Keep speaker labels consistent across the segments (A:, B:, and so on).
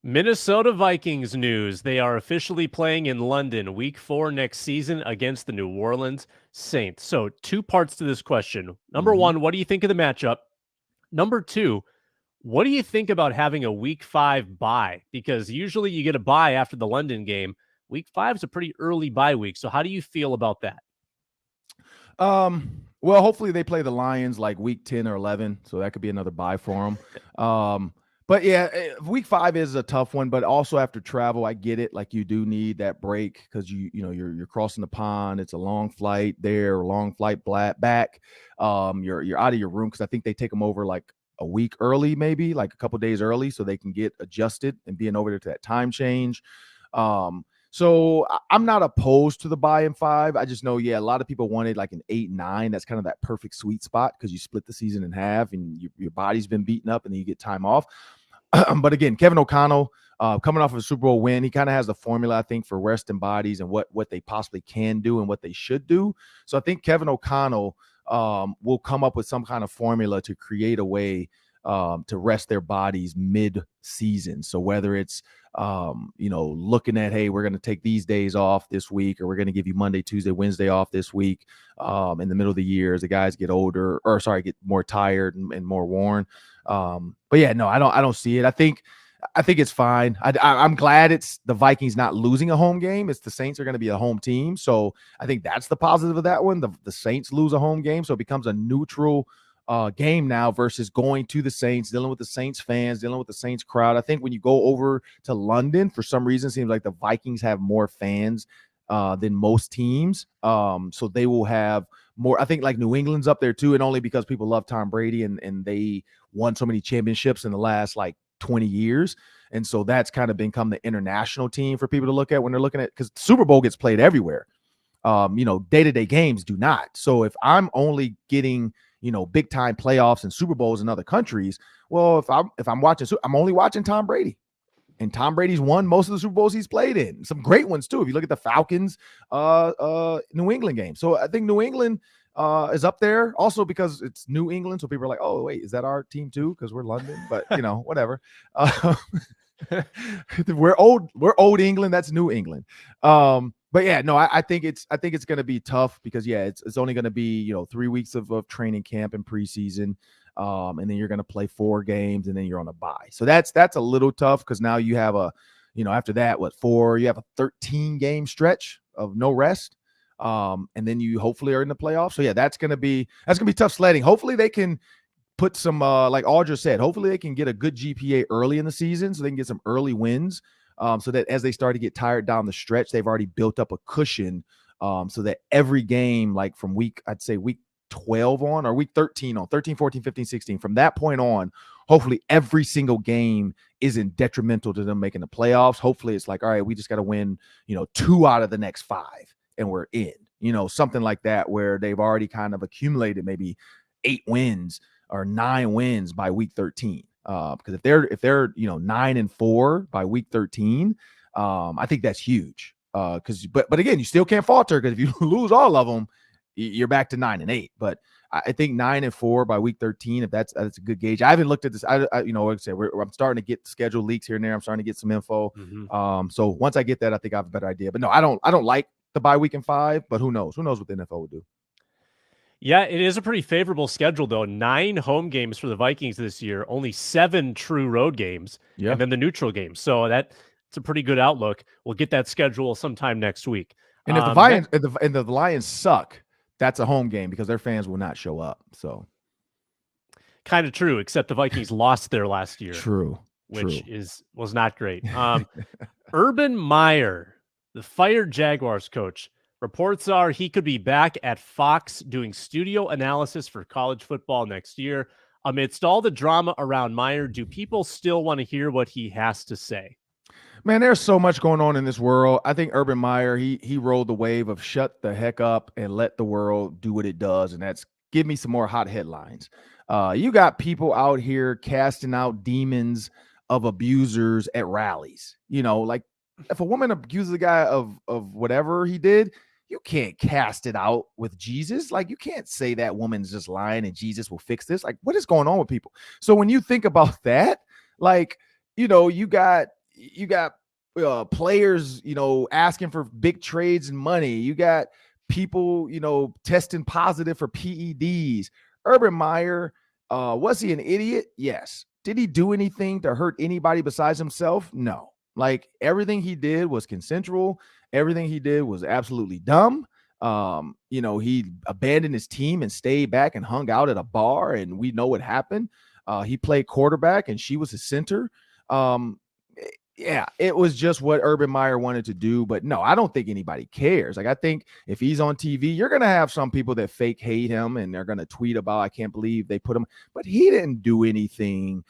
A: Minnesota Vikings news. They are officially playing in London week 4 next season against the New Orleans Saints. So, two parts to this question. Number one, what do you think of the matchup? Number two, what do you think about having a week 5 bye? Because usually you get a bye after the London game. Week 5 is a pretty early bye week. So, how do you feel about that?
B: Well, hopefully they play the Lions like week 10 or 11, so that could be another bye for them. But yeah, week 5 is a tough one, but also after travel, I get it. Like, you do need that break because you're crossing the pond. It's a long flight there, a long flight back. You're out of your room because I think they take them over like a week early, maybe like a couple days early, so they can get adjusted and being over there to that time change. So I'm not opposed to the bye in 5. I just know, a lot of people wanted like an 8, 9. That's kind of that perfect sweet spot because you split the season in half and your body's been beaten up and then you get time off. But again, Kevin O'Connell, coming off of a Super Bowl win, he kind of has the formula, I think, for resting bodies and what they possibly can do and what they should do. So I think Kevin O'Connell will come up with some kind of formula to create a way to rest their bodies mid-season. So whether it's looking at, hey, we're going to take these days off this week, or we're going to give you Monday, Tuesday, Wednesday off this week in the middle of the year as the guys get older, get more tired and more worn. But yeah, no, I don't see it. I think it's fine. I'm glad it's the Vikings not losing a home game. It's the Saints are going to be a home team. So I think that's the positive of that one. The Saints lose a home game, so it becomes a neutral game now versus going to the Saints, dealing with the Saints fans, dealing with the Saints crowd. I think when you go over to London, for some reason, it seems like the Vikings have more fans than most teams. So they will have more. I think like New England's up there too, and only because people love Tom Brady and they won so many championships in the last like 20 years. And so that's kind of become the international team for people to look at when they're looking at, because Super Bowl gets played everywhere. Day-to-day games do not. So if I'm only getting big time playoffs and Super Bowls in other countries, well, if I'm watching, I'm only watching Tom Brady, and Tom Brady's won most of the Super Bowls he's played in, some great ones too. If you look at the Falcons, New England game. So I think New England is up there also because it's New England. So people are like, oh wait, is that our team too? Because we're London, but whatever. We're old England. That's New England. But yeah, no, I think it's going to be tough because it's only going to be 3 weeks of training camp and preseason, and then you're going to play 4 games and then you're on a bye. So that's a little tough because now you have after that you have a 13 game stretch of no rest, and then you hopefully are in the playoffs. So yeah, that's gonna be tough sledding. Hopefully they can put some like Audra said. Hopefully they can get a good GPA early in the season so they can get some early wins. So that as they start to get tired down the stretch, they've already built up a cushion, so that every game, like from week 12 on, or week 13 on, 13, 14, 15, 16, from that point on, hopefully every single game isn't detrimental to them making the playoffs. Hopefully it's like, all right, we just got to win, 2 out of the next 5 and we're in, something like that, where they've already kind of accumulated maybe 8 wins or 9 wins by week 13. Because if they're 9-4 by week 13, I think that's huge. But again, you still can't falter, because if you lose all of them, you're back to 9-8. But I think 9-4 by week 13, if that's a good gauge. I haven't looked at this. Like I said, I'm starting to get schedule leaks here and there. I'm starting to get some info.
A: Mm-hmm.
B: So once I get that, I think I have a better idea. But no, I don't like the bye week in 5. But who knows? Who knows what the NFL will do?
A: Yeah, it is a pretty favorable schedule, though. 9 home games for the Vikings this year, only 7 true road games, and then the neutral games. So it's a pretty good outlook. We'll get that schedule sometime next week.
B: And if the Lions suck, that's a home game because their fans will not show up. So
A: kind of true, except the Vikings lost there last year.
B: True.
A: Which was not great. Urban Meyer, the fired Jaguars coach, reports are he could be back at Fox doing studio analysis for college football next year. Amidst all the drama around Meyer, do people still want to hear what he has to say?
B: Man, there's so much going on in this world. I think Urban Meyer, he rode the wave of shut the heck up and let the world do what it does, and that's give me some more hot headlines. You got people out here casting out demons of abusers at rallies. Like if a woman accuses a guy of whatever he did, you can't cast it out with Jesus. Like, you can't say that woman's just lying and Jesus will fix this. Like, what is going on with people? So when you think about that, like, you got you got players, asking for big trades and money. You got people, testing positive for PEDs. Urban Meyer, was he an idiot? Yes. Did he do anything to hurt anybody besides himself? No. Like, everything he did was consensual. Everything he did was absolutely dumb. He abandoned his team and stayed back and hung out at a bar, and we know what happened. He played quarterback and she was his center. Yeah, it was just what Urban Meyer wanted to do. But no, I don't think anybody cares. Like, I think if he's on TV, you're going to have some people that fake hate him and they're going to tweet about, I can't believe they put him. But he didn't do anything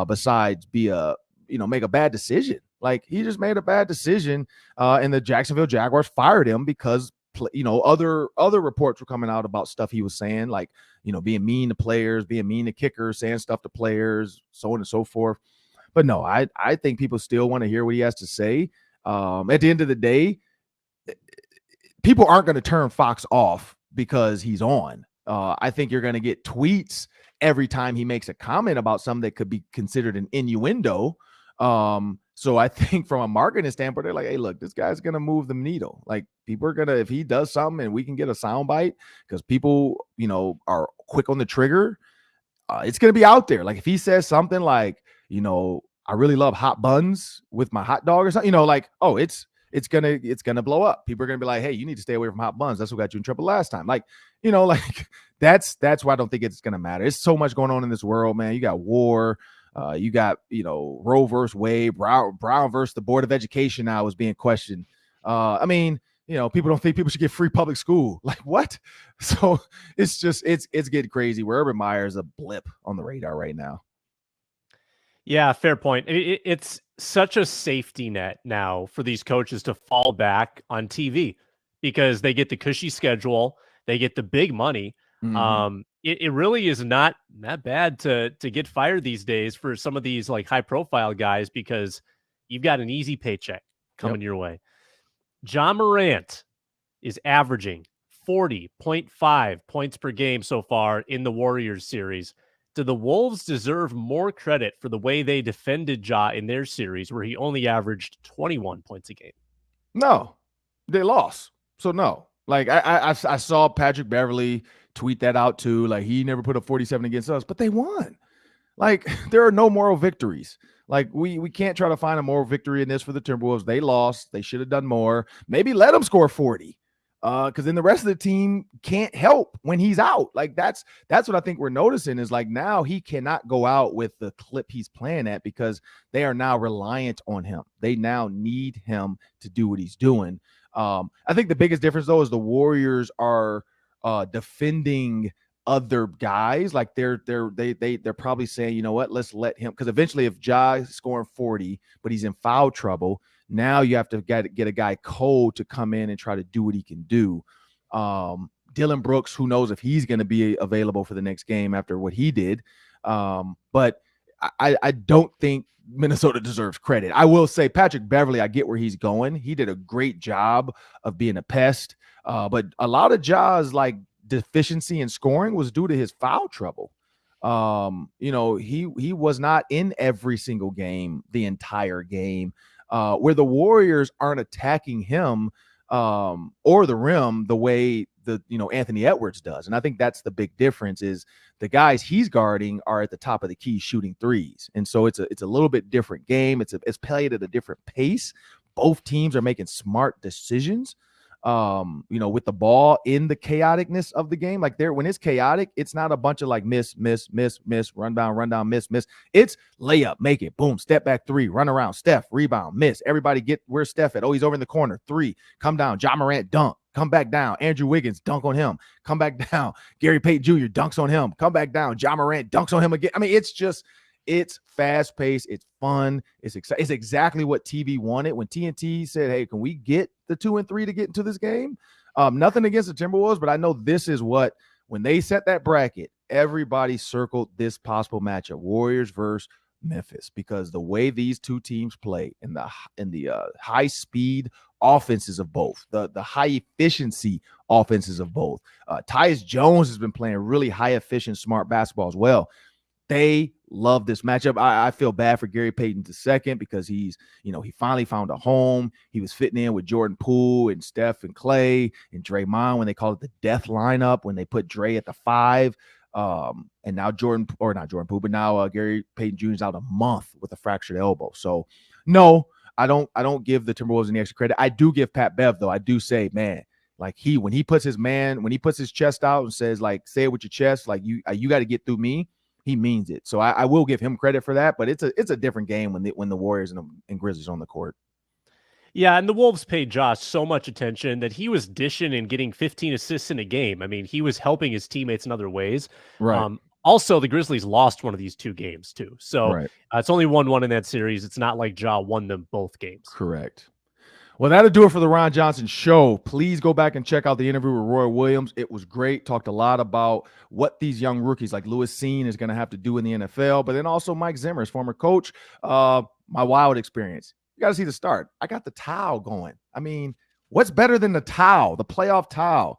B: besides make a bad decision. Like, he just made a bad decision, and the Jacksonville Jaguars fired him because other reports were coming out about stuff he was saying, like, being mean to players, being mean to kickers, saying stuff to players, so on and so forth. But no, I think people still want to hear what he has to say. At the end of the day, people aren't going to turn Fox off because he's on. I think you're going to get tweets every time he makes a comment about something that could be considered an innuendo. So I think from a marketing standpoint, they're like, hey, look, this guy's going to move the needle. Like, people are going to, if he does something and we can get a soundbite, because people, are quick on the trigger, it's going to be out there. Like, if he says something like, I really love hot buns with my hot dog or something, it's gonna blow up. People are gonna be like, hey, you need to stay away from hot buns. That's what got you in trouble last time. Like, that's why I don't think it's gonna matter. There's so much going on in this world, man. You got war, you got, Roe versus Wade, Brown versus the Board of Education now is being questioned. People don't think people should get free public school. Like, what? So it's getting crazy. Where Urban Meyer is a blip on the radar right now.
A: Yeah, fair point. It's such a safety net now for these coaches to fall back on TV because they get the cushy schedule, they get the big money. Mm-hmm. It really is not that bad to get fired these days for some of these like high profile guys because you've got an easy paycheck coming your way. Ja Morant is averaging 40.5 points per game so far in the Warriors series. Do the Wolves deserve more credit for the way they defended Ja in their series where he only averaged 21 points a game?
B: No, they lost. So no. Like, I saw Patrick Beverley tweet that out too. Like, he never put up 47 against us, but they won. Like, there are no moral victories. Like, we can't try to find a moral victory in this for the Timberwolves. They lost. They should have done more. Maybe let them score 40. Because then the rest of the team can't help when he's out. Like, that's what I think we're noticing is, like, now he cannot go out with the clip he's playing at because they are now reliant on him. They now need him to do what he's doing. I think the biggest difference, though, is the Warriors are defending other guys. Like, they're probably saying, you know what, let's let him, because eventually if Ja is scoring 40, but he's in foul trouble, now you have to get a guy cold to come in and try to do what he can do. Dylan Brooks, who knows if he's going to be available for the next game after what he did. But I don't think Minnesota deserves credit. I will say Patrick Beverley, I get where he's going. He did a great job of being a pest. But a lot of Ja's like deficiency in scoring was due to his foul trouble. He was not in every single game, the entire game. Where the Warriors aren't attacking him or the rim the way Anthony Edwards does. And I think that's the big difference is the guys he's guarding are at the top of the key shooting threes. And so it's a little bit different game. It's played at a different pace. Both teams are making smart decisions. With the ball in the chaoticness of the game. Like, when it's chaotic, it's not a bunch of like miss, run down, miss. It's layup, make it, boom, step back three, run around, Steph, rebound, miss. Everybody get where's Steph at? Oh, he's over in the corner. Three, come down, Ja Morant, dunk, come back down. Andrew Wiggins, dunk on him, come back down. Gary Payton Jr. dunks on him, come back down. Ja Morant dunks on him again. I mean, it's fast paced. It's fun. It's exciting. It's exactly what TV wanted when TNT said, hey, can we get the 2 and 3 to get into this game? Nothing against the Timberwolves, but I know this is what, when they set that bracket, everybody circled this possible matchup, Warriors versus Memphis, because the way these two teams play in the high speed offenses of both, the high efficiency offenses of both. Tyus Jones has been playing really high efficient, smart basketball as well. They Love this matchup. I feel bad for Gary Payton II because he finally found a home. He was fitting in with Jordan Poole and Steph and Clay and Draymond when they called it the death lineup, when they put Dre at the 5. And now not Jordan Poole, but now Gary Payton Jr. is out a month with a fractured elbow. So no, I don't give the Timberwolves any extra credit. I do give Pat Bev, though. I do say, man, like when he puts his chest out and says, like, say it with your chest, like you got to get through me. He means it. So I will give him credit for that. But it's a different game when the Warriors and Grizzlies are on the court.
A: Yeah, and the Wolves paid Josh so much attention that he was dishing and getting 15 assists in a game. I mean, he was helping his teammates in other ways.
B: Right.
A: Also, the Grizzlies lost one of these 2 games too. So
B: Right.
A: It's only 1-1 in that series. It's not like Ja won them both games.
B: Correct. Well, that'll do it for the Ron Johnson Show. Please go back and check out the interview with Roy Williams. It was great. Talked a lot about what these young rookies like Lewis Seen is going to have to do in the NFL, but then also Mike Zimmer, his former coach. My Wild experience. You got to see the start. I got the towel going. I mean, what's better than the towel, the playoff towel?